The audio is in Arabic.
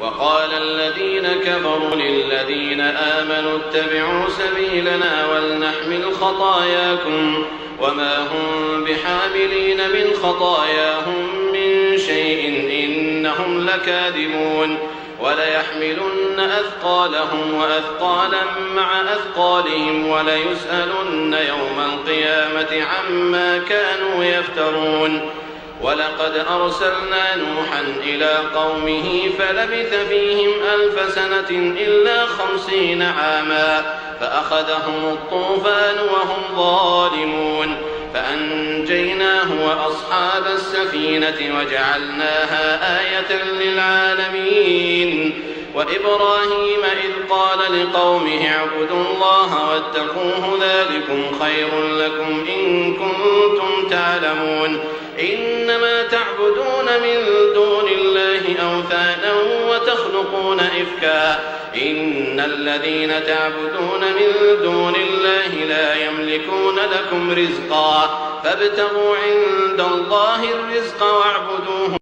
وقال الذين كفروا للذين آمنوا اتبعوا سبيلنا ولنحمل خطاياكم وما هم بحاملين من خطاياهم من شيء إنهم لكاذبون وليحملن أثقالهم وأثقالا مع أثقالهم وليسألن يوم القيامة عما كانوا يفترون. ولقد أرسلنا نوحا إلى قومه فلبث فيهم 1000 سنة إلا 50 عاما فأخذهم الطوفان وهم ظالمون فأنجيناه وأصحاب السفينة وجعلناها آية للعالمين. وإبراهيم إذ قال لقومه اعبدوا الله واتقوه ذلكم خير لكم إن كنتم تعلمون. إنما تعبدون من دون الله أوثانا وتخلقون إفكا إن الذين تعبدون من دون الله لا يملكون لكم رزقا فابتغوا عند الله الرزق واعبدوه